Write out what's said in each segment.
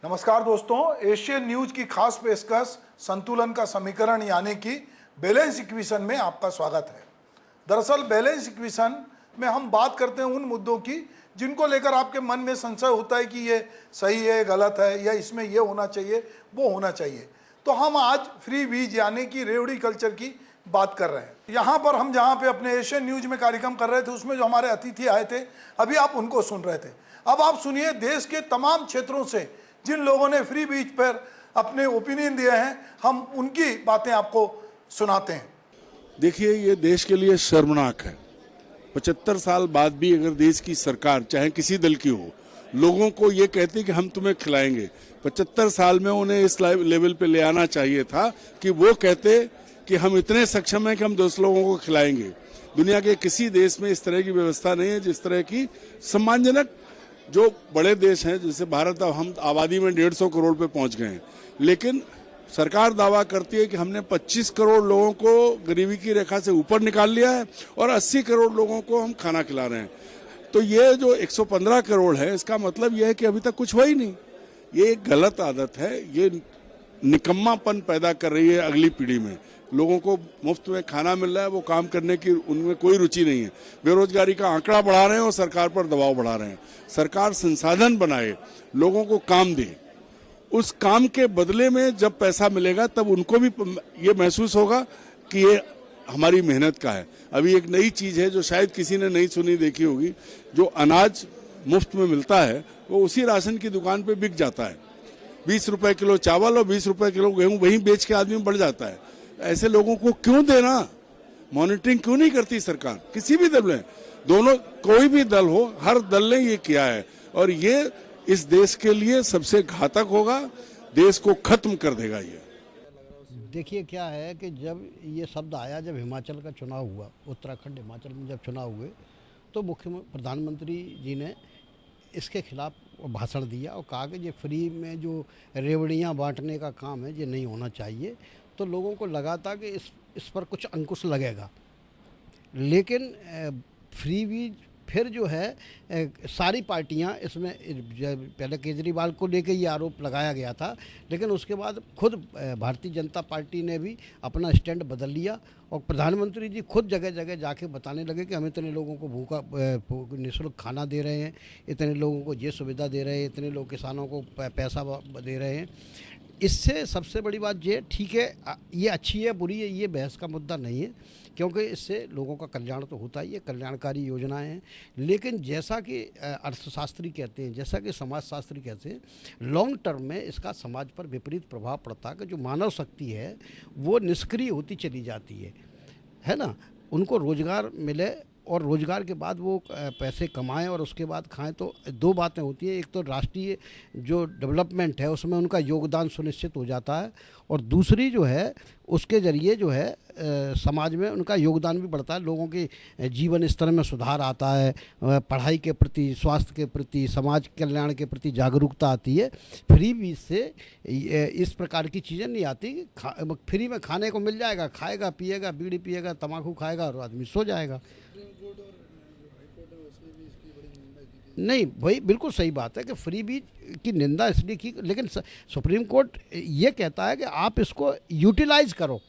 नमस्कार दोस्तों, Asian news की खास पेशकश संतुलन का समीकरण यानी कि बैलेंस इक्वेशन में आपका स्वागत है। दरअसल बैलेंस इक्वेशन में हम बात करते हैं उन मुद्दों की जिनको लेकर आपके मन में संशय होता है कि ये सही है, गलत है, या इसमें ये होना चाहिए, वो होना चाहिए। तो हम आज फ्री बीज यानी कि रेवड़ी कल्चर की बात कर रहे हैं। यहाँ पर हम जहाँ पे अपने एशियन न्यूज में कार्यक्रम कर रहे थे, उसमें जो हमारे अतिथि आए थे, अभी आप उनको सुन रहे थे। अब आप सुनिए देश के तमाम क्षेत्रों से जिन लोगों ने फ्री बीज पर अपने ओपिनियन दिए हैं, हम उनकी बातें आपको सुनाते हैं। देखिए, ये देश के लिए शर्मनाक है। 75 साल बाद भी अगर देश की सरकार चाहे किसी दल की हो, लोगों को ये कहती कि हम तुम्हें खिलाएंगे। 75 साल में उन्हें इस लेवल पे ले आना चाहिए था कि वो कहते कि हम इतने सक्षम हैं कि हम 200 लोगों को खिलाएंगे। दुनिया के किसी देश में इस तरह की व्यवस्था नहीं है जिस तरह की सम्मानजनक जो बड़े देश हैं, जैसे भारत, हम आबादी में 150 करोड़ पे पहुंच गए हैं, लेकिन सरकार दावा करती है कि हमने 25 करोड़ लोगों को गरीबी की रेखा से ऊपर निकाल लिया है और 80 करोड़ लोगों को हम खाना खिला रहे हैं। तो ये जो 115 करोड़ है, इसका मतलब यह है कि अभी तक कुछ हुआ ही नहीं। ये एक गलत आदत है, ये निकम्मापन पैदा कर रही है अगली पीढ़ी में। लोगों को मुफ्त में खाना मिल रहा है, वो काम करने की उनमें कोई रुचि नहीं है। बेरोजगारी का आंकड़ा बढ़ा रहे हैं और सरकार पर दबाव बढ़ा रहे हैं। सरकार संसाधन बनाए, लोगों को काम दे, उस काम के बदले में जब पैसा मिलेगा तब उनको भी ये महसूस होगा कि ये हमारी मेहनत का है। अभी एक नई चीज़ है जो शायद किसी ने नहीं सुनी देखी होगी, जो अनाज मुफ्त में मिलता है वो उसी राशन की दुकान पे बिक जाता है। 20 रुपए किलो चावल और 20 रुपए किलो गेहूँ वहीं बेच के आदमी बढ़ जाता है। ऐसे लोगों को क्यों देना? मॉनिटरिंग क्यों नहीं करती सरकार? किसी भी दल में, दोनों, कोई भी दल हो, हर दल ने ये किया है और ये इस देश के लिए सबसे घातक होगा, देश को खत्म कर देगा। ये देखिए क्या है कि जब ये शब्द आया, जब हिमाचल का चुनाव हुआ, उत्तराखंड हिमाचल में जब चुनाव हुए, तो प्रधानमंत्री जी ने इसके खिलाफ भाषण दिया और कहा कि ये फ्री में जो रेवड़ियाँ बांटने का काम है ये नहीं होना चाहिए। तो लोगों को लगा था कि इस पर कुछ अंकुश लगेगा, लेकिन फ्री बीज फिर जो है सारी पार्टियां इसमें, पहले केजरीवाल को लेके ये आरोप लगाया गया था, लेकिन उसके बाद खुद भारतीय जनता पार्टी ने भी अपना स्टैंड बदल लिया और प्रधानमंत्री जी खुद जगह जगह जाके बताने लगे कि हम इतने लोगों को भूखा निःशुल्क खाना दे रहे हैं, इतने लोगों को ये सुविधा दे रहे हैं, इतने लोग किसानों को पैसा दे रहे हैं। इससे सबसे बड़ी बात ये, ठीक है, ये अच्छी है बुरी है, ये बहस का मुद्दा नहीं है, क्योंकि इससे लोगों का कल्याण तो होता ही है, कल्याणकारी योजनाएं हैं। लेकिन जैसा कि अर्थशास्त्री कहते हैं, जैसा कि समाजशास्त्री कहते हैं, लॉन्ग टर्म में इसका समाज पर विपरीत प्रभाव पड़ता है कि जो मानव शक्ति है वो निष्क्रिय होती चली जाती है ना। उनको रोज़गार मिले और रोज़गार के बाद वो पैसे कमाएं और उसके बाद खाएं, तो दो बातें होती हैं। एक तो राष्ट्रीय जो डेवलपमेंट है उसमें उनका योगदान सुनिश्चित हो जाता है, और दूसरी जो है उसके ज़रिए जो है समाज में उनका योगदान भी बढ़ता है, लोगों के जीवन स्तर में सुधार आता है, पढ़ाई के प्रति, स्वास्थ्य के प्रति, समाज कल्याण के प्रति जागरूकता आती है। फ्री बीज से इस प्रकार की चीज़ें नहीं आती कि फ्री में खाने को मिल जाएगा, खाएगा, पिएगा, बीड़ी पिएगा, तम्बाकू खाएगा और आदमी सो जाएगा। नहीं भाई, बिल्कुल सही बात है कि फ्री बीज की निंदा इसलिए की, लेकिन सुप्रीम कोर्ट ये कहता है कि आप इसको यूटिलाइज करो।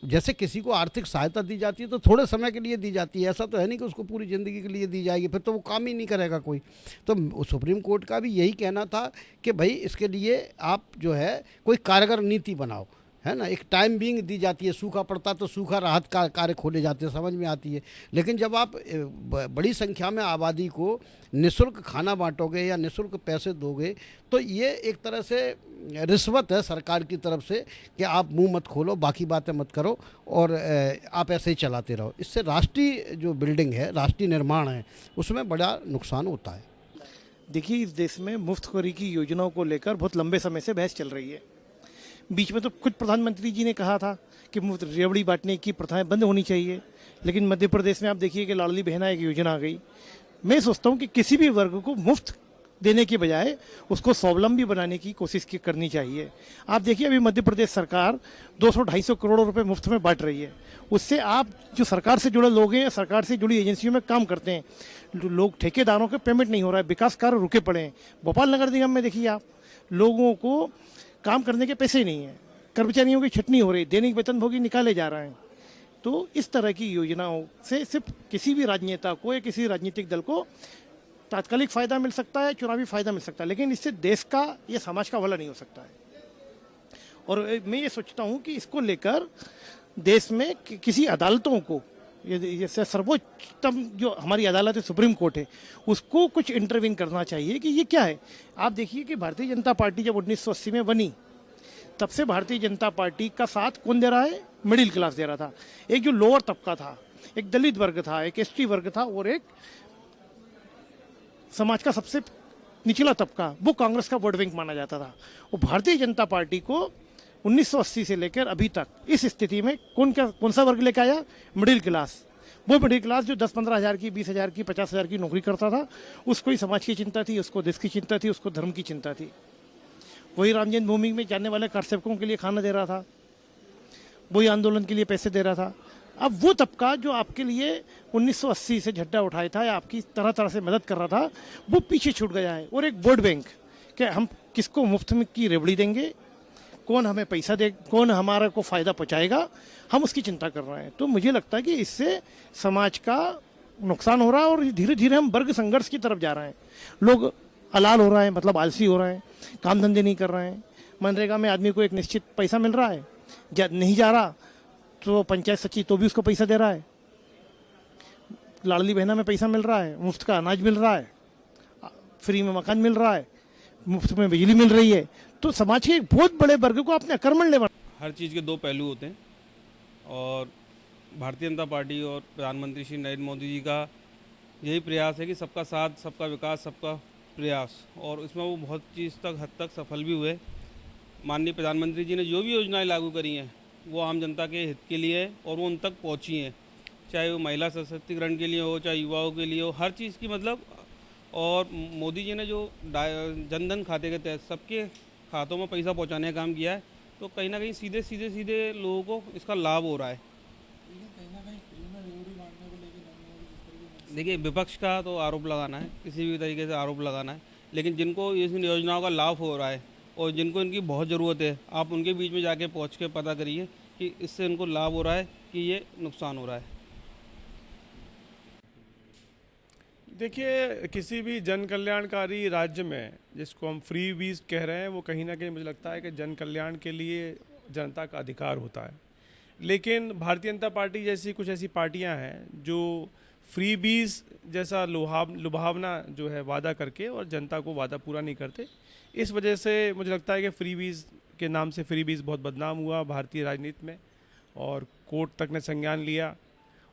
जैसे किसी को आर्थिक सहायता दी जाती है तो थोड़े समय के लिए दी जाती है, ऐसा तो है नहीं कि उसको पूरी ज़िंदगी के लिए दी जाएगी, फिर तो वो काम ही नहीं करेगा कोई। तो सुप्रीम कोर्ट का भी यही कहना था कि भाई इसके लिए आप जो है कोई कारगर नीति बनाओ, है ना। एक टाइम बीइंग दी जाती है, सूखा पड़ता तो सूखा राहत का कार्य खोले जाते हैं, समझ में आती है। लेकिन जब आप बड़ी संख्या में आबादी को निःशुल्क खाना बांटोगे या निःशुल्क पैसे दोगे, तो ये एक तरह से रिश्वत है सरकार की तरफ से कि आप मुंह मत खोलो, बाकी बातें मत करो और आप ऐसे ही चलाते रहो। इससे राष्ट्रीय जो बिल्डिंग है, राष्ट्रीय निर्माण है, उसमें बड़ा नुकसान होता है। देखिए, इस देश में मुफ्तखोरी की योजनाओं को लेकर बहुत लंबे समय से बहस चल रही है। बीच में तो खुद प्रधानमंत्री जी ने कहा था कि मुफ्त रेवड़ी बांटने की प्रथाएं बंद होनी चाहिए, लेकिन मध्य प्रदेश में आप देखिए कि लाडली बहना एक योजना आ गई। मैं सोचता हूं कि किसी भी वर्ग को मुफ्त देने के बजाय उसको स्वावलंबी बनाने की कोशिश करनी चाहिए। आप देखिए, अभी मध्य प्रदेश सरकार 200-250 करोड़ रुपए मुफ्त में बांट रही है। उससे आप जो सरकार से जुड़े लोग हैं, सरकार से जुड़ी एजेंसियों में काम करते हैं, लोग ठेकेदारों के पेमेंट नहीं हो रहा है, विकास कार्य रुके पड़े हैं। भोपाल नगर निगम में देखिए आप, लोगों को काम करने के पैसे नहीं हैं, कर्मचारियों की छटनी हो रही, दैनिक वेतनभोगी निकाले जा रहे हैं। तो इस तरह की योजनाओं से सिर्फ किसी भी राजनेता को या किसी राजनीतिक दल को तात्कालिक फ़ायदा मिल सकता है, चुनावी फ़ायदा मिल सकता है, लेकिन इससे देश का या समाज का भला नहीं हो सकता है। और मैं ये सोचता हूँ कि इसको लेकर देश में किसी अदालतों को, जैसे सर्वोच्चतम जो हमारी अदालत है, सुप्रीम कोर्ट है, उसको कुछ इंटरवीन करना चाहिए कि ये क्या है। आप देखिए कि भारतीय जनता पार्टी जब 1980 में बनी, तब से भारतीय जनता पार्टी का साथ कौन दे रहा है? मिडिल क्लास दे रहा था। एक जो लोअर तबका था, एक दलित वर्ग था, एक एसटी वर्ग था, और एक समाज का सबसे निचला तबका, वो कांग्रेस का वोट बैंक माना जाता था। और भारतीय जनता पार्टी को 1980 से लेकर अभी तक इस स्थिति में कौन सा वर्ग लेकर आया? Middle class. वो मिडिल क्लास जो 10-15 हज़ार की, 20 हज़ार की, 50 हज़ार की नौकरी करता था, उसको ही समाज की चिंता थी, उसको देश की चिंता थी, उसको धर्म की चिंता थी। वही राम जन्मभूमि में जाने वाले कारसेवकों के लिए खाना दे रहा था, वही आंदोलन के लिए पैसे दे रहा था। अब वो तबका जो आपके लिए 1980 से झंडा उठाया था या आपकी तरह तरह से मदद कर रहा था, वो पीछे छूट गया है। और एक वोट बैंक कि हम किसको मुफ्त में की रेवड़ी देंगे, कौन हमें पैसा दे, कौन हमारा को फ़ायदा पहुंचाएगा, हम उसकी चिंता कर रहे हैं। तो मुझे लगता है कि इससे समाज का नुकसान हो रहा है और धीरे धीरे हम वर्ग संघर्ष की तरफ जा रहे हैं। लोग हलाल हो रहे हैं, मतलब आलसी हो रहे हैं, काम धंधे नहीं कर रहे हैं। मनरेगा में आदमी को एक निश्चित पैसा मिल रहा है, नहीं जा रहा तो पंचायत सचिव तो भी उसको पैसा दे रहा है, लाडली बहना में पैसा मिल रहा है, मुफ्त का अनाज मिल रहा है, फ्री में मकान मिल रहा है, मुफ्त में बिजली मिल रही है। तो समाज के एक बहुत बड़े वर्ग को आपने आक्रमण ले बना। हर चीज़ के दो पहलू होते हैं और भारतीय जनता पार्टी और प्रधानमंत्री श्री नरेंद्र मोदी जी का यही प्रयास है कि सबका साथ, सबका विकास, सबका प्रयास, और इसमें वो बहुत चीज़ तक हद तक सफल भी हुए। माननीय प्रधानमंत्री जी ने जो भी योजनाएं लागू करी हैं वो आम जनता के हित के लिए है और वो उन तक पहुंची हैं, चाहे वो महिला सशक्तिकरण के लिए हो, चाहे युवाओं के लिए हो, हर चीज़ की मतलब। और मोदी जी ने जो जनधन खाते के तहत सबके खातों में पैसा पहुंचाने का काम किया है, तो कहीं ना कहीं सीधे लोगों को इसका लाभ हो रहा है। देखिए, विपक्ष का तो आरोप लगाना है, किसी भी तरीके से आरोप लगाना है, लेकिन जिनको इस योजनाओं का लाभ हो रहा है और जिनको इनकी बहुत ज़रूरत है, आप उनके बीच में जाके पहुंच के पता करिए कि इससे इनको लाभ हो रहा है कि ये नुकसान हो रहा है। देखिए, किसी भी जन कल्याणकारी राज्य में जिसको हम फ्री बीज कह रहे हैं, वो कहीं ना कहीं मुझे लगता है कि जन कल्याण के लिए जनता का अधिकार होता है। लेकिन भारतीय जनता पार्टी जैसी कुछ ऐसी पार्टियां हैं जो फ्री बीज जैसा लुभावना जो है वादा करके और जनता को वादा पूरा नहीं करते। इस वजह से मुझे लगता है कि फ्री बीज के नाम से फ्री बीज बहुत बदनाम हुआ भारतीय राजनीति में और कोर्ट तक ने संज्ञान लिया।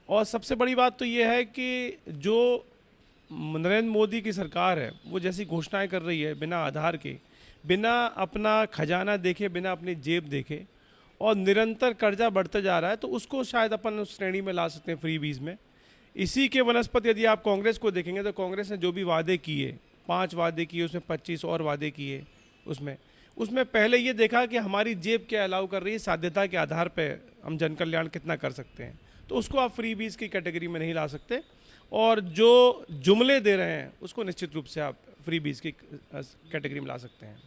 और सबसे बड़ी बात तो ये है कि जो नरेंद्र मोदी की सरकार है वो जैसी घोषणाएं कर रही है, बिना आधार के, बिना अपना खजाना देखे, बिना अपनी जेब देखे, और निरंतर कर्जा बढ़ता जा रहा है, तो उसको शायद अपन उस श्रेणी में ला सकते हैं फ्री बीज में। इसी के वनस्पति यदि आप कांग्रेस को देखेंगे तो कांग्रेस ने जो भी वादे किए, 5 वादे किए, उसमें 25 और वादे किए, उसमें पहले ये देखा कि हमारी जेब क्या अलाउ कर रही है, साध्यता के आधार पर हम जन कल्याण कितना कर सकते हैं, तो उसको आप फ्री बीज की कैटेगरी में नहीं ला सकते। और जो जुमले दे रहे हैं उसको निश्चित रूप से आप फ्री बीज की कैटेगरी में ला सकते हैं।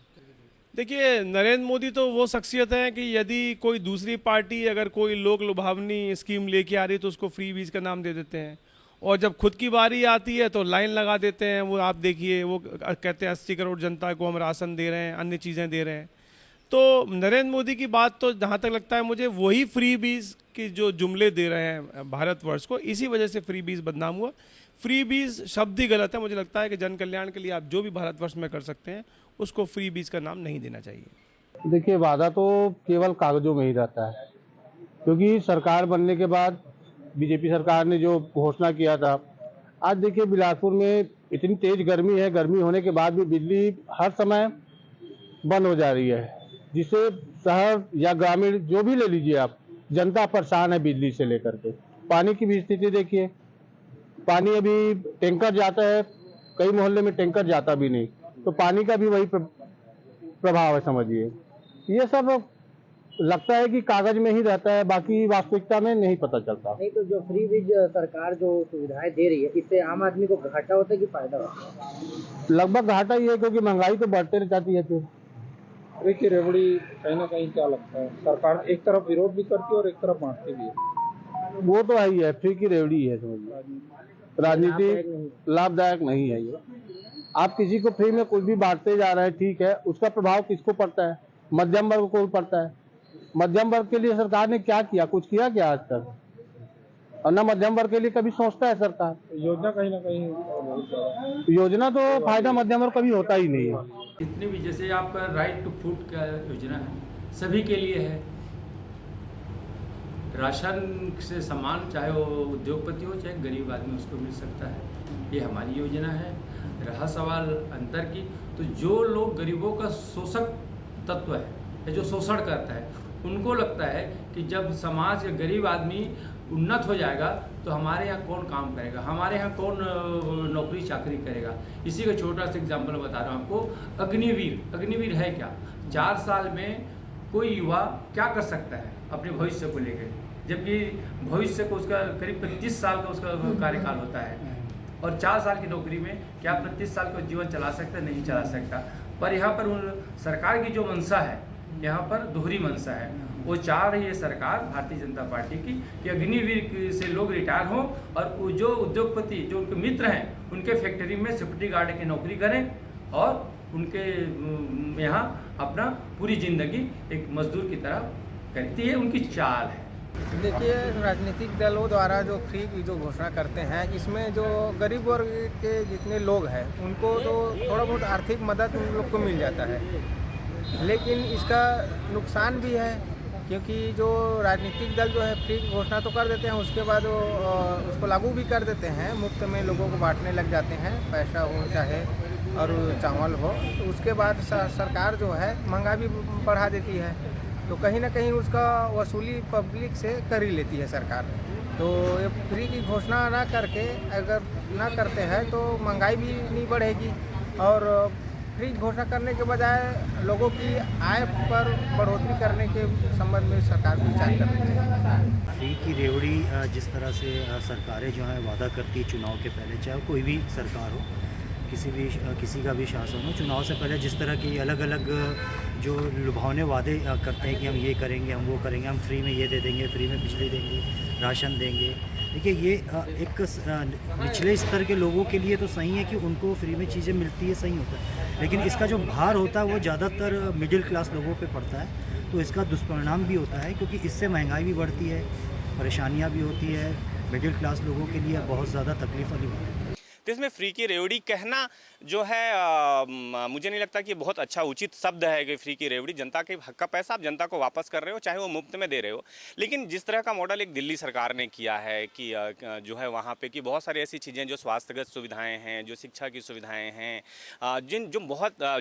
देखिए, नरेंद्र मोदी तो वो शख्सियत है कि यदि कोई दूसरी पार्टी अगर कोई लोक लुभावनी स्कीम लेके आ रही है तो उसको फ्री बीज का नाम दे देते हैं, और जब खुद की बारी आती है तो लाइन लगा देते हैं। वो आप देखिए, वो कहते हैं 80 करोड़ जनता को हम राशन दे रहे हैं, अन्य चीज़ें दे रहे हैं। तो नरेंद्र मोदी की बात तो जहाँ तक लगता है मुझे, वही फ्री बीज की जो जुमले दे रहे हैं भारतवर्ष को, इसी वजह से फ्री बीज बदनाम हुआ। फ्री बीज शब्द ही गलत है। मुझे लगता है कि जन कल्याण के लिए आप जो भी भारतवर्ष में कर सकते हैं उसको फ्री बीज का नाम नहीं देना चाहिए। देखिए, वादा तो केवल कागजों में ही रहता है, क्योंकि सरकार बनने के बाद बीजेपी सरकार ने जो घोषणा किया था, आज देखिए बिलासपुर में इतनी तेज गर्मी है, गर्मी होने के बाद भी बिजली हर समय बंद हो जा रही है, जिससे शहर या ग्रामीण जो भी ले लीजिए आप, जनता परेशान है बिजली से लेकर के। पानी की भी स्थिति देखिए, पानी अभी टैंकर जाता है, कई मोहल्ले में टैंकर जाता भी नहीं, तो पानी का भी वही प्रभाव है, समझिए। ये सब लगता है कि कागज में ही रहता है, बाकी वास्तविकता में नहीं पता चलता। नहीं तो जो फ्री बीज सरकार जो सुविधाएं दे रही है, इससे आम आदमी को घाटा होता है कि फायदा होता है? लगभग घाटा ही है, क्योंकि महंगाई तो बढ़ते जाती है। फिर फ्री रेवड़ी कहीं ना कहीं क्या लगता है, सरकार एक तरफ विरोध भी करती है और एक तरफ बांटती भी है। वो तो है ही है, फ्री की रेवड़ी है, समझिए राजनीति लाभदायक नहीं है ये। आप किसी को फ्री में कुछ भी बांटते जा रहे हैं, ठीक है, उसका प्रभाव किसको पड़ता है? मध्यम वर्ग को पड़ता है। मध्यम वर्ग के लिए सरकार ने क्या किया? कुछ किया क्या आज तक? और न मध्यम वर्ग के लिए कभी सोचता है सरकार। योजना कहीं ना कहीं बहुत ज्यादा, योजना तो फायदा मध्यम वर्ग कभी होता ही नहीं है। जितने भी, जैसे आपका राइट टू फूड का योजना है, सभी के लिए है। राशन से सामान, चाहे वो उद्योगपति हो चाहे गरीब आदमी, उसको मिल सकता है। ये हमारी योजना है। रहा सवाल अंतर की, तो जो लोग गरीबों का शोषक तत्व है या जो शोषण करता है, उनको लगता है कि जब समाज या गरीब आदमी उन्नत हो जाएगा तो हमारे यहाँ कौन काम करेगा, हमारे यहाँ कौन नौकरी चाकरी करेगा। इसी का छोटा सा एग्जाम्पल बता रहा हूँ आपको। अग्निवीर, अग्निवीर है क्या? 4 साल में कोई युवा क्या कर सकता है अपने भविष्य को लेकर, जबकि भविष्य को उसका करीब 25 साल का उसका कार्यकाल होता है, और 4 साल की नौकरी में क्या 25 साल का जीवन चला सकता है? नहीं चला सकता। पर यहाँ पर सरकार की जो मंशा है, यहाँ पर दोहरी मंशा है। वो चाह रही है सरकार, भारतीय जनता पार्टी की, कि अग्निवीर से लोग रिटायर हों और वो जो उद्योगपति, जो उनके मित्र हैं, उनके फैक्ट्री में सिक्योरिटी गार्ड की नौकरी करें और उनके यहाँ अपना पूरी ज़िंदगी एक मजदूर की तरह करती है। उनकी चाल है। देखिए, राजनीतिक दलों द्वारा जो फ्री की जो घोषणा करते हैं, इसमें जो गरीब वर्ग के जितने लोग हैं उनको तो थोड़ा बहुत आर्थिक मदद उन लोग को मिल जाता है, लेकिन इसका नुकसान भी है, क्योंकि जो राजनीतिक दल जो है फ्री की घोषणा तो कर देते हैं, उसके बाद वो उसको लागू भी कर देते हैं, मुफ्त में लोगों को बांटने लग जाते हैं, पैसा हो चाहे और चावल हो। तो उसके बाद सरकार जो है महंगाई भी बढ़ा देती है, तो कहीं ना कहीं उसका वसूली पब्लिक से कर ही लेती है सरकार। तो ये फ्री की घोषणा ना करके अगर ना करते हैं तो महंगाई भी नहीं बढ़ेगी, और फ्री घोषणा करने के बजाय लोगों की आय पर बढ़ोतरी करने के संबंध में सरकार को विचार करना चाहिए। फ्री की रेवड़ी जिस तरह से सरकारें जो हैं वादा करती चुनाव के पहले, चाहे कोई भी सरकार हो, किसी का भी शासन हो, चुनाव से पहले जिस तरह की अलग अलग जो लुभावने वादे करते हैं कि हम ये करेंगे, हम वो करेंगे, हम फ्री में ये दे देंगे, फ्री में बिजली देंगे, राशन देंगे। देखिए, ये एक निचले स्तर के लोगों के लिए तो सही है कि उनको फ्री में चीज़ें मिलती है, सही होता है, लेकिन इसका जो भार होता है वो ज़्यादातर मिडिल क्लास लोगों पे पड़ता है। तो इसका दुष्परिणाम भी होता है, क्योंकि इससे महंगाई भी बढ़ती है, परेशानियाँ भी होती है, मिडिल क्लास लोगों के लिए बहुत ज़्यादा तकलीफ वाली बात है। तो इसमें फ्री की रेवड़ी कहना जो है मुझे नहीं लगता कि बहुत अच्छा उचित शब्द है कि फ्री की रेवड़ी। जनता के हक का पैसा आप जनता को वापस कर रहे हो, चाहे वो मुफ्त में दे रहे हो। लेकिन जिस तरह का मॉडल एक दिल्ली सरकार ने किया है कि जो है वहाँ पे कि बहुत सारी ऐसी चीज़ें जो स्वास्थ्यगत सुविधाएं हैं, जो शिक्षा की सुविधाएं हैं,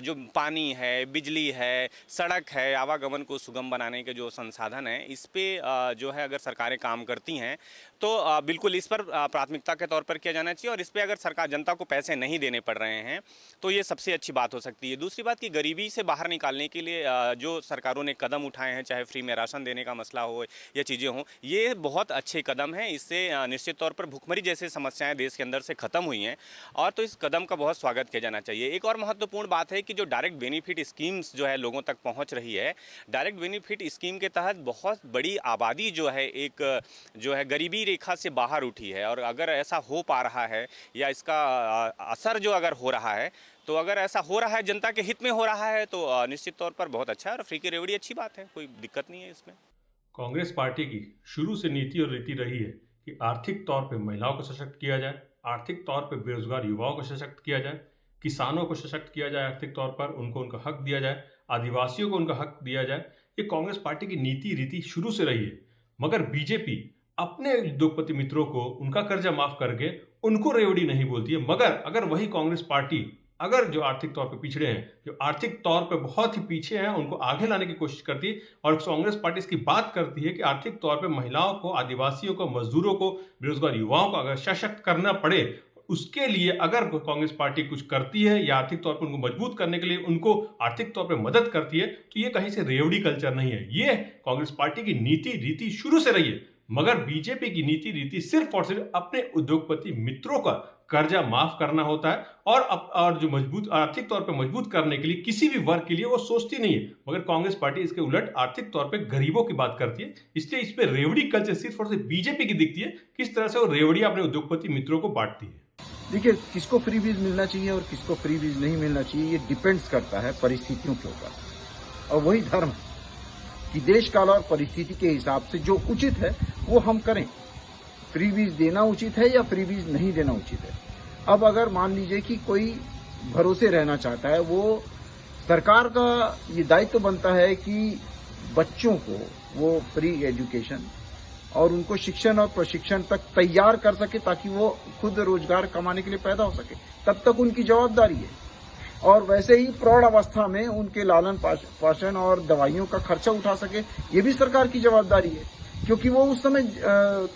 जो पानी है, बिजली है, सड़क है, आवागमन को सुगम बनाने के जो संसाधन हैं, इस पर जो है अगर सरकारें काम करती हैं तो बिल्कुल इस पर प्राथमिकता के तौर पर किया जाना चाहिए। और इस पर अगर सरकार जनता को पैसे नहीं देने पड़ रहे हैं तो ये सबसे अच्छी बात हो सकती है। दूसरी बात कि गरीबी से बाहर निकालने के लिए जो सरकारों ने कदम उठाए हैं, चाहे फ्री में राशन देने का मसला हो या चीज़ें हों, ये बहुत अच्छे कदम हैं। इससे निश्चित तौर पर भुखमरी जैसी समस्याएं देश के अंदर से ख़त्म हुई हैं, और तो इस कदम का बहुत स्वागत किया जाना चाहिए। एक और महत्वपूर्ण बात है कि जो डायरेक्ट बेनिफिट स्कीम्स जो है लोगों तक पहुँच रही है, डायरेक्ट बेनिफिट स्कीम के तहत बहुत बड़ी आबादी जो है एक जो है गरीबी रेखा से बाहर उठी है। और अगर ऐसा हो पा रहा है या इसका असर जो अगर हो रहा है, तो अगर ऐसा हो रहा है जनता के हित में हो रहा है तो निश्चित तौर पर बहुत अच्छा है। और फ्री की रेवड़ी अच्छी बात है, कोई दिक्कत नहीं है इसमें। कांग्रेस पार्टी की शुरू से नीति और रीति रही है कि आर्थिक तौर पर महिलाओं को सशक्त किया जाए, आर्थिक तौर पर बेरोजगार युवाओं को सशक्त किया जाए, किसानों को सशक्त किया जाए, आर्थिक तौर पर उनको उनका हक दिया जाए, आदिवासियों को उनका हक दिया जाए। ये कांग्रेस पार्टी की नीति रीति शुरू से रही है। मगर बीजेपी अपने उद्योगपति मित्रों को उनका कर्जा माफ करके उनको रेवड़ी नहीं बोलती है। मगर अगर वही कांग्रेस पार्टी अगर जो आर्थिक तौर पे पिछड़े हैं, जो आर्थिक तौर पे बहुत ही पीछे हैं, उनको आगे लाने की कोशिश करती है, और कांग्रेस पार्टी इसकी बात करती है कि आर्थिक तौर पे महिलाओं को, आदिवासियों को, मजदूरों को, बेरोजगार युवाओं को अगर सशक्त करना पड़े, उसके लिए अगर कांग्रेस पार्टी कुछ करती है या आर्थिक तौर पर उनको मजबूत करने के लिए उनको आर्थिक तौर पर मदद करती है, तो ये कहीं से रेवड़ी कल्चर नहीं है, ये कांग्रेस पार्टी की नीति रीति शुरू से रही है। मगर बीजेपी की नीति रीति सिर्फ और सिर्फ अपने उद्योगपति मित्रों का कर्जा माफ करना होता है और जो मजबूत आर्थिक तौर पे मजबूत करने के लिए किसी भी वर्ग के लिए वो सोचती नहीं है। मगर कांग्रेस पार्टी इसके उलट आर्थिक तौर पे गरीबों की बात करती है। इसलिए इस पे रेवड़ी कल्चर सिर्फ और सिर्फ बीजेपी की दिखती है, किस तरह से वो रेवड़ी अपने उद्योगपति मित्रों को बांटती है। देखिए, किसको फ्री बीज मिलना चाहिए और किसको फ्री बीज नहीं मिलना चाहिए, ये डिपेंड्स करता है परिस्थितियों के ऊपर। और वही धर्म कि देश काल और परिस्थिति के हिसाब से जो उचित है वो हम करें। फ्री बीज देना उचित है या फ्री बीज नहीं देना उचित है। अब अगर मान लीजिए कि कोई भरोसे रहना चाहता है, वो सरकार का ये दायित्व बनता है कि बच्चों को वो फ्री एजुकेशन और उनको शिक्षण और प्रशिक्षण तक तैयार कर सके ताकि वो खुद रोजगार कमाने के लिए पैदा हो सके, तब तक उनकी जवाबदारी है। और वैसे ही प्रौढ़ अवस्था में उनके लालन पालन और दवाइयों का खर्चा उठा सके, ये भी सरकार की जवाबदारी है, क्योंकि वो उस समय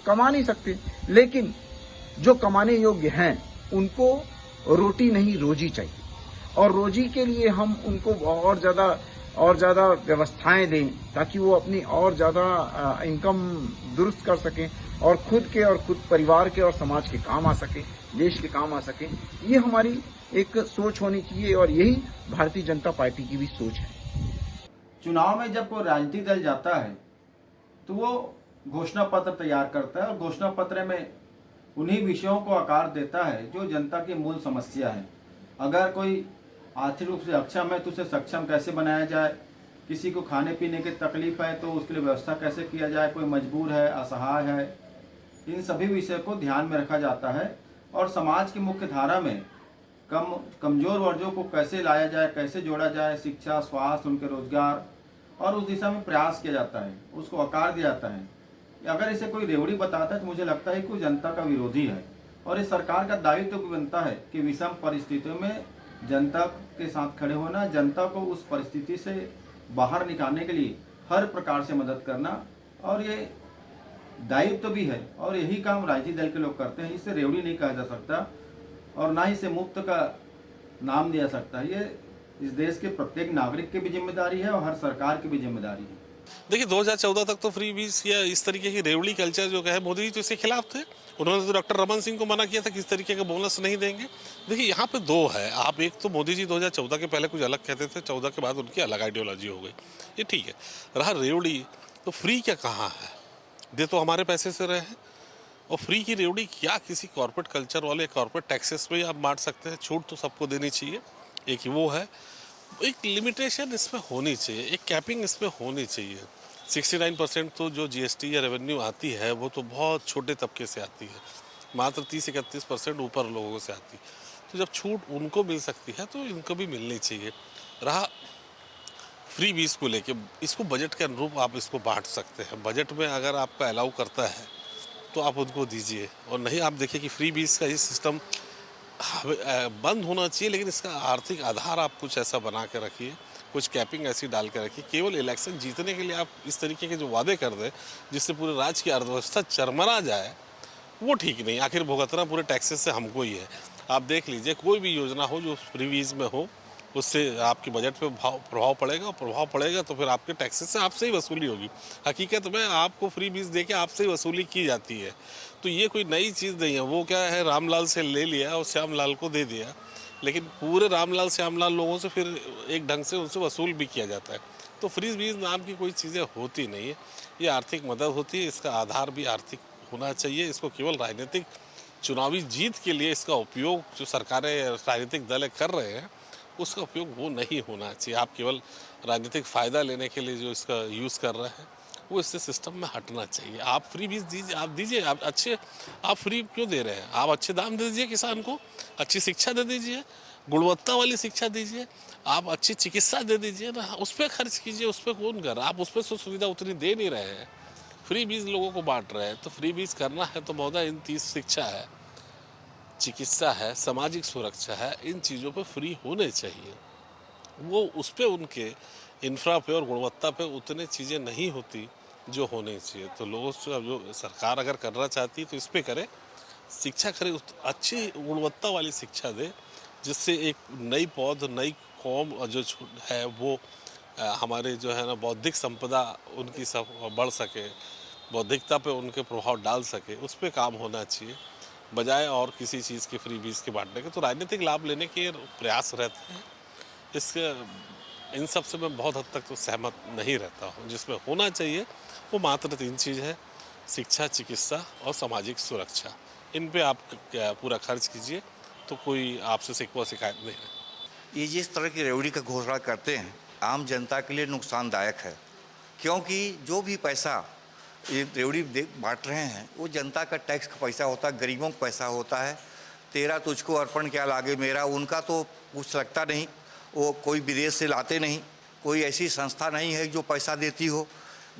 कमा नहीं सकते। लेकिन जो कमाने योग्य हैं उनको रोटी नहीं रोजी चाहिए, और रोजी के लिए हम उनको और ज़्यादा व्यवस्थाएं दें ताकि वो अपनी और ज़्यादा इनकम दुरुस्त कर सकें और खुद परिवार के और समाज के काम आ सके, देश के काम आ सके। ये हमारी एक सोच होनी चाहिए और यही भारतीय जनता पार्टी की भी सोच है। चुनाव में जब कोई राजनीतिक दल जाता है तो वो घोषणा पत्र तैयार करता है और घोषणा पत्र में उन्हीं विषयों को आकार देता है जो जनता की मूल समस्या है। अगर कोई आर्थिक रूप से अक्षम है तो उसे सक्षम कैसे बनाया जाए, किसी को खाने पीने की तकलीफ है तो उसके लिए व्यवस्था कैसे किया जाए, कोई मजबूर है, असहाय है, इन सभी विषय को ध्यान में रखा जाता है। और समाज की मुख्य धारा में कमजोर वर्गों को कैसे लाया जाए, कैसे जोड़ा जाए, शिक्षा, स्वास्थ्य, उनके रोजगार, और उस दिशा में प्रयास किया जाता है, उसको आकार दिया जाता है। अगर इसे कोई रेवड़ी बताता है तो मुझे लगता है कि कोई जनता का विरोधी है। और इस सरकार का दायित्व भी बनता है कि विषम परिस्थितियों में जनता के साथ खड़े होना, जनता को उस परिस्थिति से बाहर निकालने के लिए हर प्रकार से मदद करना, और ये दायित्व भी है और यही काम राजनीतिक दल के लोग करते हैं। इसे रेवड़ी नहीं कहा जा सकता और ना ही इसे मुफ्त का नाम दिया सकता है। ये इस देश के प्रत्येक नागरिक की भी जिम्मेदारी है और हर सरकार की भी जिम्मेदारी है। देखिए 2014 तक तो फ्री बीज या इस तरीके की रेवड़ी कल्चर जो है, मोदी जी तो इसके खिलाफ थे। उन्होंने तो डॉक्टर रमन सिंह को मना किया था कि इस तरीके का बोनस नहीं देंगे। देखिए यहाँ पे दो है, आप एक तो मोदी जी 2014 के पहले कुछ अलग कहते थे, 14 के बाद उनकी अलग आइडियोलॉजी हो गई, ये ठीक है। रहा रेवड़ी, तो फ्री क्या कहाँ है, दे तो हमारे पैसे से रहे हैं। और फ्री की रेवड़ी क्या किसी कॉर्पोरेट कल्चर वाले कॉर्पोरेट टैक्सेस में आप बांट सकते हैं? छूट तो सबको देनी चाहिए, एक ही वो है। एक लिमिटेशन इसमें होनी चाहिए, एक कैपिंग इसमें होनी चाहिए। 69% तो जो जीएसटी या रेवेन्यू आती है वो तो बहुत छोटे तबके से आती है, मात्र 30-31% ऊपर लोगों से आती है। तो जब छूट उनको मिल सकती है तो इनको भी मिलनी चाहिए। रहा फ्री बीज को लेके, इसको बजट के अनुरूप आप इसको बांट सकते हैं। बजट में अगर आपका अलाउ करता है तो आप उनको दीजिए, और नहीं आप देखिए कि फ्री बीज का ये सिस्टम बंद होना चाहिए, लेकिन इसका आर्थिक आधार आप कुछ ऐसा बना के रखिए, कुछ कैपिंग ऐसी डाल के रखिए। केवल इलेक्शन जीतने के लिए आप इस तरीके के जो वादे कर दें जिससे पूरे राज्य की अर्थव्यवस्था चरमरा जाए, वो ठीक नहीं। आखिर भुगतना पूरे टैक्सेस से हमको ही है। आप देख लीजिए कोई भी योजना हो जो फ्री बीज में हो, उससे आपके बजट पे प्रभाव पड़ेगा, और प्रभाव पड़ेगा तो फिर आपके टैक्सेस से आपसे ही वसूली होगी। हकीकत में आपको फ्री बीज दे के आपसे ही वसूली की जाती है। तो ये कोई नई चीज़ नहीं है। वो क्या है, रामलाल से ले लिया और श्यामलाल को दे दिया, लेकिन पूरे रामलाल श्यामलाल लोगों से फिर एक ढंग से उनसे वसूल भी किया जाता है। तो फ्री बीज नाम की कोई चीज़ें होती नहीं है, ये आर्थिक मदद होती है। इसका आधार भी आर्थिक होना चाहिए। इसको केवल राजनीतिक चुनावी जीत के लिए इसका उपयोग जो सरकारें, राजनीतिक दल कर रहे हैं, उसका उपयोग वो नहीं होना चाहिए। आप केवल राजनीतिक फ़ायदा लेने के लिए जो इसका यूज़ कर रहे हैं, वो इससे सिस्टम में हटना चाहिए। आप फ्री बीज दीजिए, आप दीजिए, आप फ्री क्यों दे रहे हैं? आप अच्छे दाम दे दीजिए किसान को, अच्छी शिक्षा दे दीजिए, गुणवत्ता वाली शिक्षा दीजिए, आप अच्छी चिकित्सा दे दीजिए ना, उस पर खर्च कीजिए। उस पर कौन कर रहा है? आप उस पर सुविधा उतनी दे नहीं रहे हैं, फ्री बीज लोगों को बांट रहे हैं। तो फ्री बीज करना है तो महोदय इन 30 शिक्षा है, चिकित्सा है, सामाजिक सुरक्षा है, इन चीज़ों पे फ्री होने चाहिए। वो उस पे उनके इंफ्रा पे और गुणवत्ता पे उतने चीज़ें नहीं होती जो होनी चाहिए। तो लोगों से जो सरकार अगर करना चाहती है तो इस पे करे, शिक्षा करे, अच्छी गुणवत्ता वाली शिक्षा दे, जिससे एक नई पौध, नई कौम जो है वो हमारे जो है ना बौद्धिक संपदा उनकी सब बढ़ सके, बौद्धिकता पे उनके प्रभाव डाल सके, उस पर काम होना चाहिए, बजाय और किसी चीज़ के फ्री बीज के बांटने के। तो राजनीतिक लाभ लेने के प्रयास रहते हैं, इसके इन सब से मैं बहुत हद तक तो सहमत नहीं रहता हूँ। जिसमें होना चाहिए वो मात्र 3 चीज़ है: शिक्षा, चिकित्सा और सामाजिक सुरक्षा। इन पे आप पूरा खर्च कीजिए तो कोई आपसे शिकायत नहीं है। ये जिस तरह की रेवड़ी का घोषणा करते हैं आम जनता के लिए नुकसानदायक है, क्योंकि जो भी पैसा ये रेवड़ी बांट रहे हैं वो जनता का टैक्स का पैसा होता है, गरीबों का पैसा होता है। तेरा तुझको अर्पण क्या लागे मेरा, उनका तो कुछ लगता नहीं, वो कोई विदेश से लाते नहीं, कोई ऐसी संस्था नहीं है जो पैसा देती हो।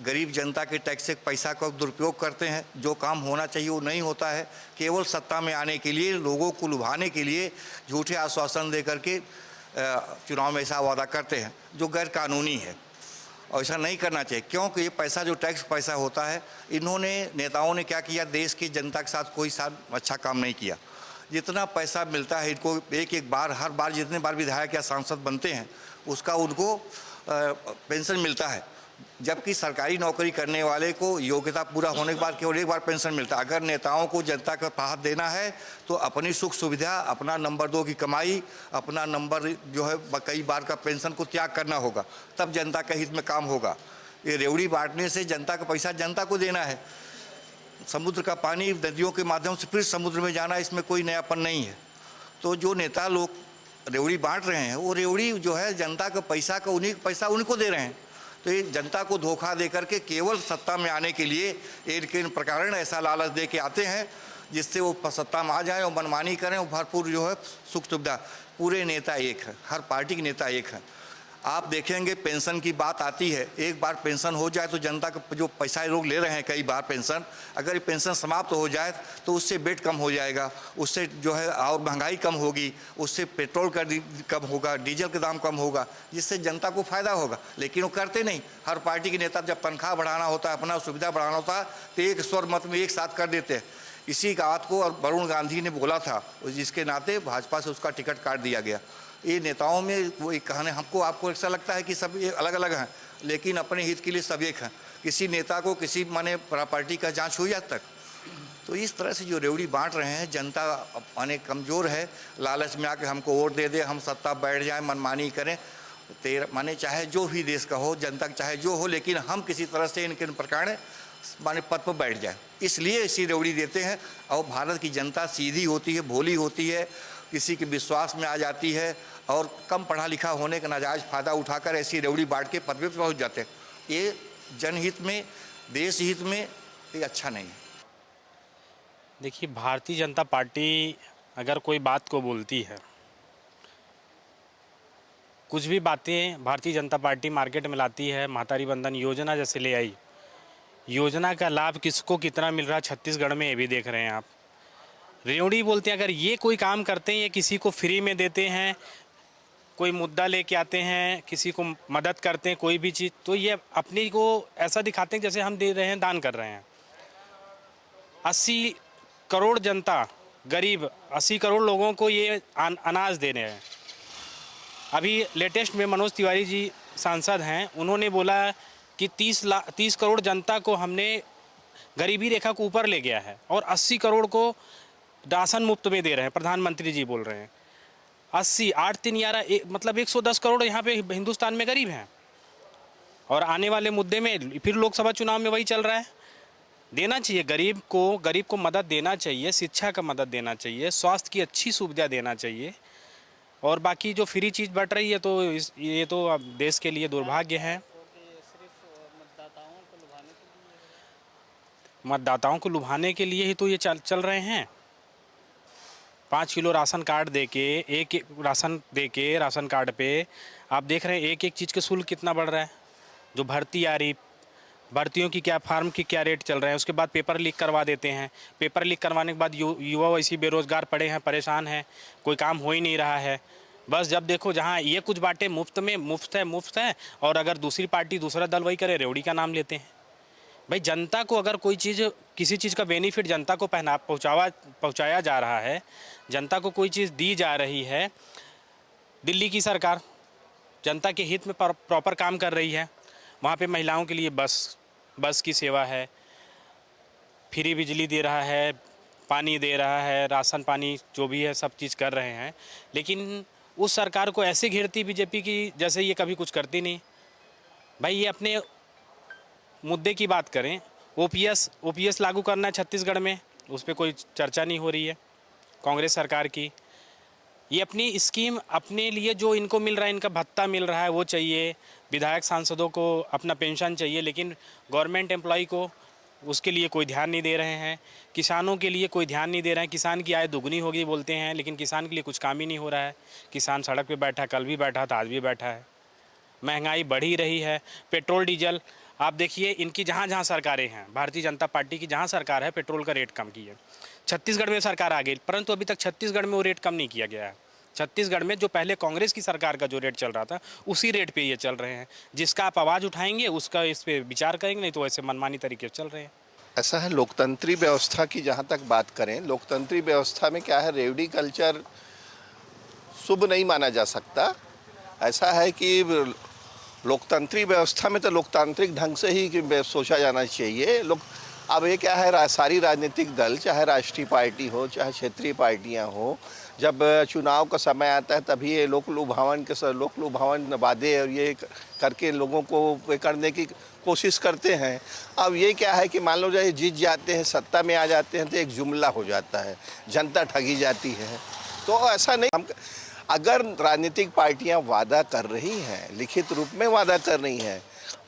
गरीब जनता के टैक्स से पैसा का दुरुपयोग करते हैं, जो काम होना चाहिए वो नहीं होता है। केवल सत्ता में आने के लिए, लोगों को लुभाने के लिए झूठे आश्वासन दे करके चुनाव में ऐसा वादा करते हैं जो गैर कानूनी है, और ऐसा नहीं करना चाहिए। क्योंकि ये पैसा जो टैक्स पैसा होता है, इन्होंने नेताओं ने क्या किया, देश की जनता के साथ कोई अच्छा काम नहीं किया। जितना पैसा मिलता है इनको एक बार, हर बार जितने बार विधायक या सांसद बनते हैं उसका उनको पेंशन मिलता है, जबकि सरकारी नौकरी करने वाले को योग्यता पूरा होने के बाद केवल एक बार पेंशन मिलता है। अगर नेताओं को जनता का राहत देना है तो अपनी सुख सुविधा, अपना नंबर 2 की कमाई, अपना नंबर जो है कई बार का पेंशन को त्याग करना होगा, तब जनता के हित में काम होगा। ये रेवड़ी बांटने से जनता का पैसा जनता को देना है। समुद्र का पानी नदियों के माध्यम से फिर समुद्र में जाना, इसमें कोई नयापन नहीं है। तो जो नेता लोग रेवड़ी बांट रहे हैं वो रेवड़ी जो है जनता का पैसा का पैसा उनको दे रहे हैं। तो ये जनता को धोखा दे करके केवल सत्ता में आने के लिए इन प्रकार ऐसा लालच दे के आते हैं जिससे वो सत्ता में आ जाए और मनमानी करें और भरपूर जो है सुख सुविधा। पूरे नेता एक है, हर पार्टी के नेता एक है। आप देखेंगे पेंशन की बात आती है, एक बार पेंशन हो जाए तो जनता का जो पैसा लोग ले रहे हैं कई बार पेंशन, अगर ये पेंशन समाप्त हो जाए तो उससे बेड कम हो जाएगा, उससे जो है और महंगाई कम होगी, उससे पेट्रोल का कम होगा, डीजल का दाम कम होगा, जिससे जनता को फायदा होगा। लेकिन वो करते नहीं। हर पार्टी के नेता जब तनख्वाह बढ़ाना होता है, अपना सुविधा बढ़ाना होता है तो एक स्वर मत में एक साथ कर देते हैं। इसी बात को और वरुण गांधी ने बोला था, जिसके नाते भाजपा से उसका टिकट काट दिया गया। ये नेताओं में वो एक कहानी, आपको ऐसा लगता है कि सब ये अलग अलग हैं, लेकिन अपने हित के लिए सब एक हैं। किसी नेता को किसी माने प्रॉपर्टी का जांच हुई आज तक? तो इस तरह से जो रेवड़ी बांट रहे हैं, जनता माने कमज़ोर है, लालच में आके हमको वोट दे दे, हम सत्ता बैठ जाए, मनमानी करें। माने चाहे जो भी देश का हो, जनता चाहे जो हो, लेकिन हम किसी तरह से इनके प्रकार माने पद पर बैठ जाए, इसलिए ऐसी रेवड़ी देते हैं। और भारत की जनता सीधी होती है, भोली होती है, किसी के विश्वास में आ जाती है और कम पढ़ा लिखा होने का नाजायज़ फ़ायदा उठाकर ऐसी रेवड़ी बांट के पद पर पहुँच जाते हैं। ये जनहित में, देश हित में ये अच्छा नहीं है। देखिए, भारतीय जनता पार्टी अगर कोई बात को बोलती है, कुछ भी बातें भारतीय जनता पार्टी मार्केट में लाती है, महतारी बंधन योजना जैसे ले आई, योजना का लाभ किसको कितना मिल रहा है छत्तीसगढ़ में ये भी देख रहे हैं आप। रेवड़ी बोलते हैं, अगर ये कोई काम करते हैं, ये किसी को फ्री में देते हैं, कोई मुद्दा लेके आते हैं, किसी को मदद करते हैं, कोई भी चीज़, तो ये अपने को ऐसा दिखाते हैं जैसे हम दे रहे हैं, दान कर रहे हैं। 80 करोड़ जनता, गरीब 80 करोड़ लोगों को ये अनाज दे रहे हैं। अभी लेटेस्ट में मनोज तिवारी जी सांसद हैं, उन्होंने बोला कि 30 करोड़ जनता को हमने गरीबी रेखा को ऊपर ले गया है और 80 करोड़ को राशन मुफ्त में दे रहे हैं। प्रधानमंत्री जी बोल रहे हैं 80, 8 3 11 मतलब 110 करोड़ यहाँ पे हिंदुस्तान में गरीब हैं। और आने वाले मुद्दे में फिर लोकसभा चुनाव में वही चल रहा है। देना चाहिए गरीब को मदद देना चाहिए, शिक्षा का मदद देना चाहिए, स्वास्थ्य की अच्छी सुविधा देना चाहिए। और बाकी जो फ्री चीज़ बट रही है तो ये तो अब देश के लिए दुर्भाग्य है। मतदाताओं को लुभाने के लिए ही तो ये चल रहे हैं। 5 किलो राशन कार्ड देके, एक राशन देके, राशन कार्ड पे आप देख रहे हैं एक चीज़ के शुल्क कितना बढ़ रहा है। जो भर्ती आ रही, भर्तियों की क्या, फार्म की क्या रेट चल रहे हैं, उसके बाद पेपर लीक करवा देते हैं। पेपर लीक करवाने के बाद युवा वैसी बेरोज़गार पड़े हैं, परेशान हैं, कोई काम हो ही नहीं रहा है। बस जब देखो जहाँ ये कुछ बातें मुफ्त है, और अगर दूसरी पार्टी, दूसरा दल वही करे, रेवड़ी का नाम लेते हैं। भाई जनता को अगर कोई चीज़, किसी चीज़ का बेनिफिट जनता को पहुँचाया जा रहा है, जनता को कोई चीज़ दी जा रही है, दिल्ली की सरकार जनता के हित में प्रॉपर काम कर रही है। वहाँ पे महिलाओं के लिए बस की सेवा है, फ्री बिजली दे रहा है, पानी दे रहा है, राशन पानी जो भी है सब चीज़ कर रहे हैं, लेकिन उस सरकार को ऐसे घेरती बीजेपी की जैसे ये कभी कुछ करती नहीं। भाई ये अपने मुद्दे की बात करें, ओपीएस लागू करना है छत्तीसगढ़ में, उस पर कोई चर्चा नहीं हो रही है कांग्रेस सरकार की। ये अपनी स्कीम अपने लिए जो इनको मिल रहा है, इनका भत्ता मिल रहा है वो चाहिए, विधायक सांसदों को अपना पेंशन चाहिए, लेकिन गवर्नमेंट एम्प्लॉय को उसके लिए कोई ध्यान नहीं दे रहे हैं। किसानों के लिए कोई ध्यान नहीं दे रहे हैं। किसान की आय दुगनी होगी बोलते हैं, लेकिन किसान के लिए कुछ काम ही नहीं हो रहा है। किसान सड़क पे बैठा, कल भी बैठा था, आज भी बैठा है। महंगाई बढ़ ही रही है। पेट्रोल डीजल आप देखिए, इनकी जहाँ जहाँ सरकारें हैं, भारतीय जनता पार्टी की जहाँ सरकार है, पेट्रोल का रेट कम की है। छत्तीसगढ़ में सरकार आ गई, परंतु अभी तक छत्तीसगढ़ में वो रेट कम नहीं किया गया है। छत्तीसगढ़ में जो पहले कांग्रेस की सरकार का जो रेट चल रहा था, उसी रेट पे ये चल रहे हैं। जिसका आप आवाज़ उठाएंगे उसका इस पे विचार करेंगे, नहीं तो ऐसे मनमानी तरीके से चल रहे हैं। ऐसा है, लोकतंत्री व्यवस्था की जहाँ तक बात करें, लोकतंत्री व्यवस्था में क्या है, रेवड़ी कल्चर शुभ नहीं माना जा सकता। ऐसा है कि लोकतंत्री व्यवस्था में तो लोकतांत्रिक ढंग से ही सोचा जाना चाहिए। अब ये क्या है, सारी राजनीतिक दल, चाहे राष्ट्रीय पार्टी हो चाहे क्षेत्रीय पार्टियां हो, जब चुनाव का समय आता है तभी ये लोक लुभावन वादे और ये करके लोगों को वे करने की कोशिश करते हैं। अब ये क्या है कि मान लो जाए जीत जाते हैं, सत्ता में आ जाते हैं, तो एक जुमला हो जाता है, जनता ठगी जाती है। तो ऐसा नहीं, अगर राजनीतिक पार्टियां वादा कर रही हैं, लिखित रूप में वादा कर रही हैं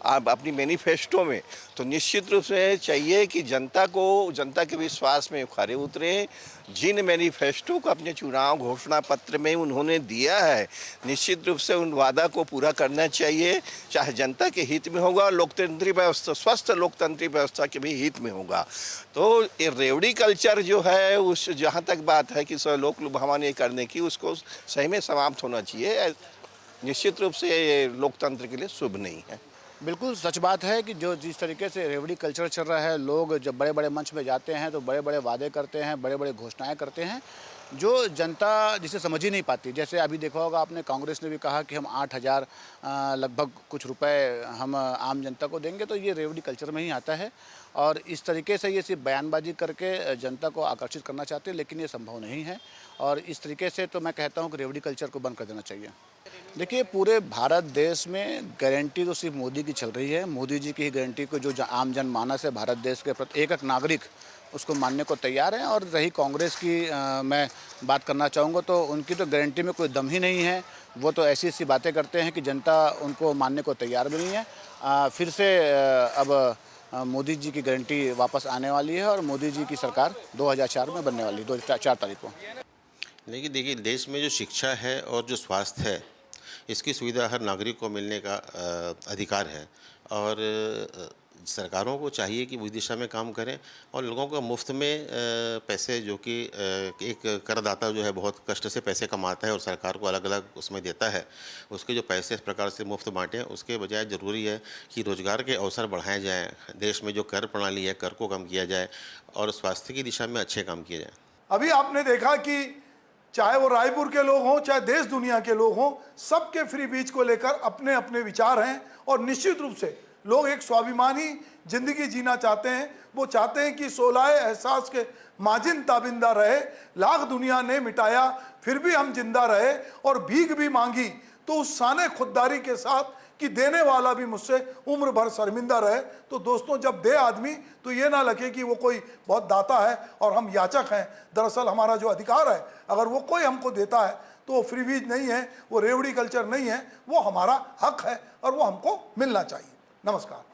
आप अपनी मैनिफेस्टो में, तो निश्चित रूप से चाहिए कि जनता के विश्वास में खरे उतरे। जिन मैनिफेस्टो को अपने चुनाव घोषणा पत्र में उन्होंने दिया है, निश्चित रूप से उन वादा को पूरा करना चाहिए, चाहे जनता के हित में होगा, लोकतंत्री व्यवस्था, स्वस्थ लोकतंत्री व्यवस्था के भी हित में होगा। तो ये रेवड़ी कल्चर जो है, उस जहाँ तक बात है कि लोक लुभावन ये करने की, उसको सही में समाप्त होना चाहिए। निश्चित रूप से ये लोकतंत्र के लिए शुभ नहीं है। बिल्कुल सच बात है कि जो जिस तरीके से रेवड़ी कल्चर चल रहा है, लोग जब बड़े बड़े मंच में जाते हैं तो बड़े बड़े वादे करते हैं, बड़े बड़े घोषणाएं करते हैं, जो जनता जिसे समझ ही नहीं पाती। जैसे अभी देखा होगा आपने, कांग्रेस ने भी कहा कि हम 8,000 लगभग कुछ रुपए हम आम जनता को देंगे, तो ये रेवड़ी कल्चर में ही आता है। और इस तरीके से ये सिर्फ बयानबाजी करके जनता को आकर्षित करना चाहते हैं, लेकिन ये संभव नहीं है। और इस तरीके से तो मैं कहता हूँ कि रेवड़ी कल्चर को बंद कर देना चाहिए। देखिए, पूरे भारत देश में गारंटी तो सिर्फ मोदी की चल रही है। मोदी जी की ही गारंटी को जो आम जनमानस है, भारत देश के एक एक नागरिक उसको मानने को तैयार है। और रही कांग्रेस की मैं बात करना चाहूँगा, तो उनकी तो गारंटी में कोई दम ही नहीं है। वो तो ऐसी ऐसी बातें करते हैं कि जनता उनको मानने को तैयार भी नहीं है। फिर से अब मोदी जी की गारंटी वापस आने वाली है और मोदी जी की सरकार 2004 में बनने वाली है, 2004 तारीख को। लेकिन देखिए, देश में जो शिक्षा है और जो स्वास्थ्य है, इसकी सुविधा हर नागरिक को मिलने का अधिकार है। और सरकारों को चाहिए कि उस दिशा में काम करें और लोगों को मुफ्त में पैसे, जो कि एक करदाता जो है बहुत कष्ट से पैसे कमाता है और सरकार को अलग अलग उसमें देता है, उसके जो पैसे इस प्रकार से मुफ्त बांटें। उसके बजाय ज़रूरी है कि रोज़गार के अवसर बढ़ाए जाएँ, देश में जो कर प्रणाली है, कर को कम किया जाए और स्वास्थ्य की दिशा में अच्छे काम किए जाए। अभी आपने देखा कि चाहे वो रायपुर के लोग हों, चाहे देश दुनिया के लोग हों, सबके फ्री बीज को लेकर अपने अपने विचार हैं। और निश्चित रूप से लोग एक स्वाभिमानी जिंदगी जीना चाहते हैं। वो चाहते हैं कि सोलाए एहसास के माजिन ताबिंदा रहे, लाख दुनिया ने मिटाया फिर भी हम जिंदा रहे, और भीख भी मांगी तो उस शाने खुददारी के साथ कि देने वाला भी मुझसे उम्र भर शर्मिंदा रहे। तो दोस्तों, जब दे आदमी तो ये ना लगे कि वो कोई बहुत दाता है और हम याचक हैं। दरअसल हमारा जो अधिकार है, अगर वो कोई हमको देता है तो वो फ्री बीज नहीं है, वो रेवड़ी कल्चर नहीं है, वो हमारा हक है और वो हमको मिलना चाहिए। नमस्कार।